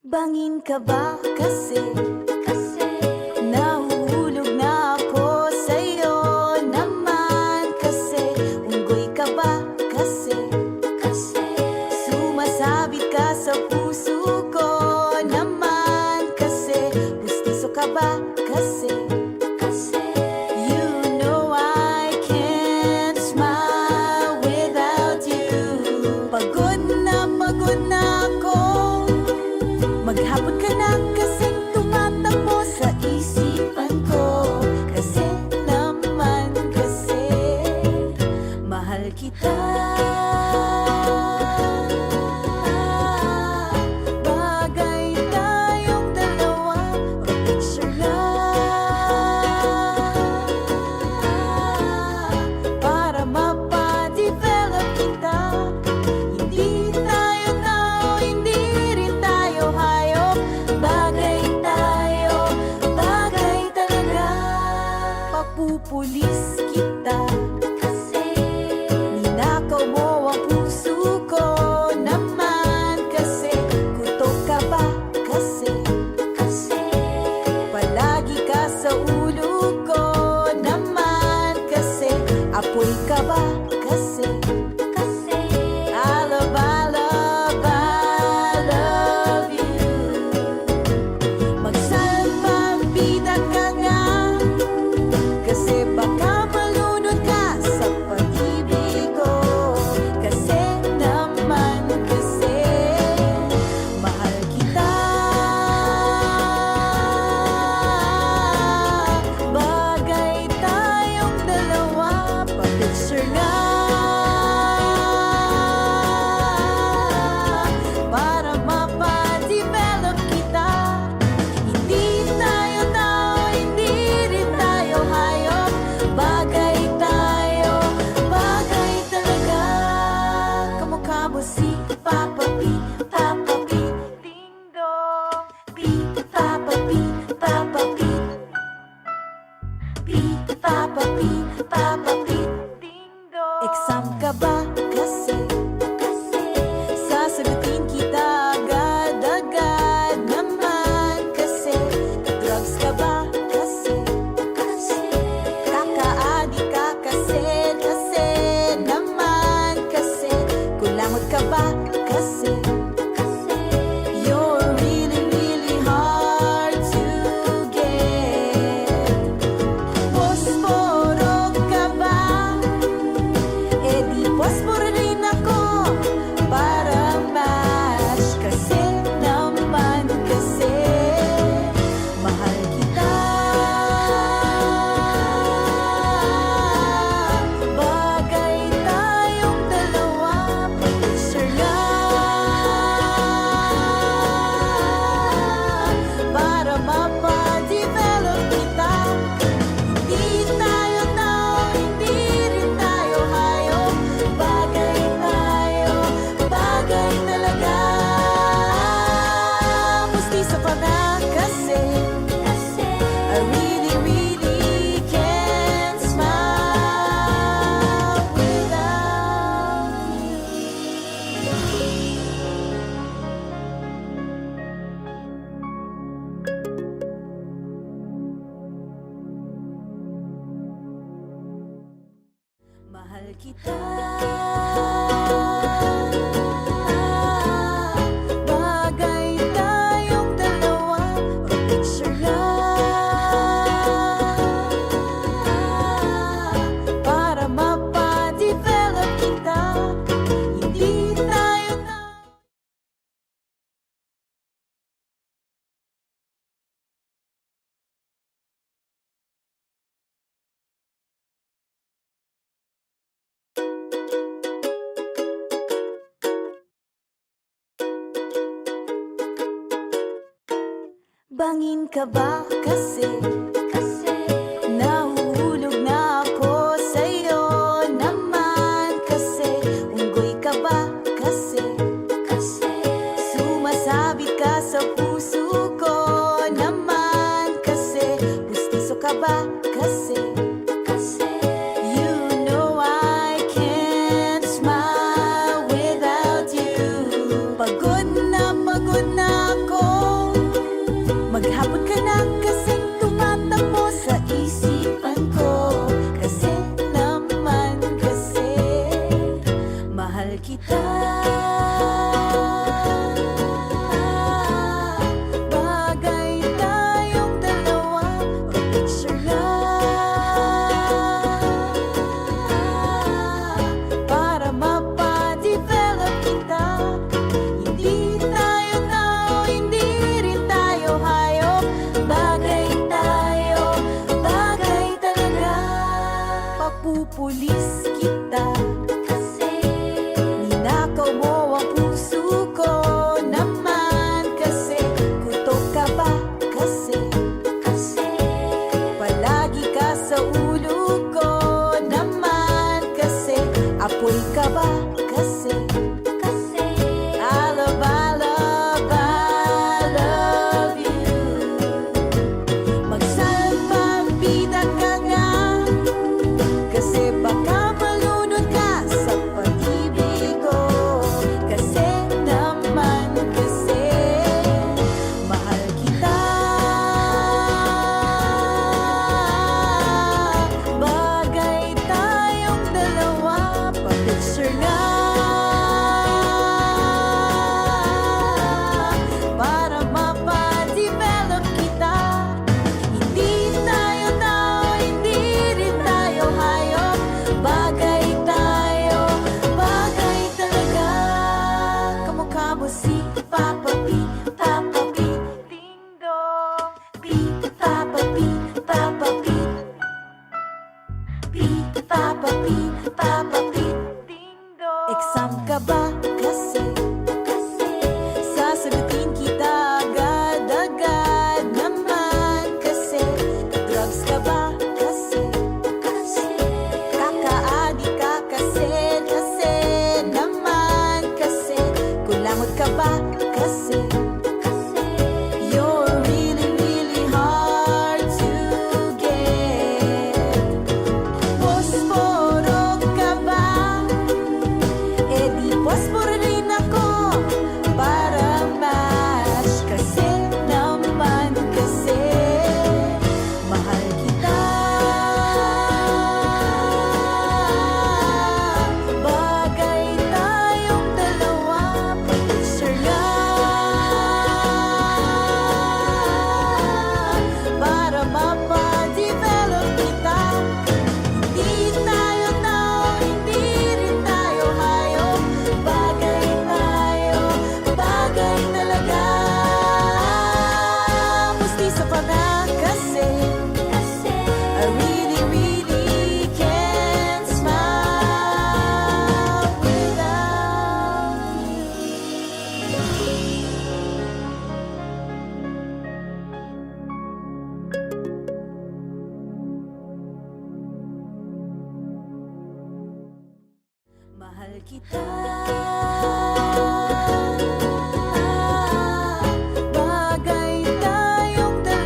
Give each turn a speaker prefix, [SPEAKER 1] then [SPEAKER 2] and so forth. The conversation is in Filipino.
[SPEAKER 1] Bangin ka ba kasi nahuhulog na ako sa'yo naman kasi unggoy ka ba kasi sumasabit ka sa puso ko naman kasi pustiso ka ba kasi you know I can't smile without you. Pagod na ako, maghapon ka na kasing tumatakbo sa isipan ko. Kasi naman kasi mahal kita. Bagay tayong dalawa, picture na para mapadevelop kita. Hindi tayo tao, hindi rin tayo hayop. Bagay tayo, bagay talaga. Papupulis kita kasi ninakaw mo ang puso ko naman kasi kutok ka ba kasi palagi ka sa ulo ko naman kasi apoy ka ba kasi I love you. Magsalpabida ka nga kasi baka malunod ka sa pag-ibig ko. Kasi naman kasi mahal kita. Bagay tayong dalawa, pa-picture nga para mapadevelop kita. Hindi tayo tao, hindi rin tayo hayop. Bagay tayo, bagay talaga. Kamukha mo si Papa P, ding dong. P, Papa P, Papa P, ding dong. Exam ka ba kasi sasagutin kita agad-agad naman kasi drugs ka ba kasi kaka-adik ka kasi naman kasi kulangot ka ba kasi you're really hard to get. Posporo ka ba? Eh di posporo rin ako. Parang match kasi naman kasi mahal kita. Bagay tayong dalawa, picture nga para mapadevelop kita. Hindi tayo tao, hindi rin tayo hayop. Bagay tayo, bagay talaga. Pustiso ka na kasi I really can't smile without you. Mahal kita. Bagay tayong dalawa, picture nga para mapadevelop kita. Hindi tayo Bangin ka ba kasi nahuhulog na ako sa'yo naman kasi unggoy ka ba kasi sumasabit ka sa puso ko naman kasi pustiso ka ba kasi you know I can't smile without you. Pagod na ako mapupulis kita. Kasi ninakaw mo ang puso ko naman. Kasi kutok ka ba? Kasi palagi ka sa ulo ko naman. Kasi apoy ka ba? Kasi I love you. Magsalpambida ka nga, kasi baka malunod ka sa pag-ibig ko. Kasi naman, kasi mahal kita. Bagay tayong dalawa, pa-picture nga, para mapa-develop kita. Hindi tayo tao, hindi rin tayo hayop. Bagay tayo, bagay talaga. Kamukha mo si Papa P, Papa P, Ding Dong. P, Papa P, Papa P, P, Papa P, Papa P, Ding Dong. Exam ka ba? Kasi sasagutin kita agad-agad naman. Kasi drugs ka ba? Kasi kakaadi ka? Kasi naman. Kasi kulangot ka ba? Kasi you're really, really hard to get. Posporo ka ba? Eh di posporo rin ako, para match. Kasi naman, kasi mahal kita. Bagay tayong dalawa, pa-picture nga, para mapa-develop kita. Hindi tayo tao, hindi rin tayo hayop. Bagay tayo, bagay talaga. Mustisa pa na kasi I really, really can't smile without you. Mahal kita.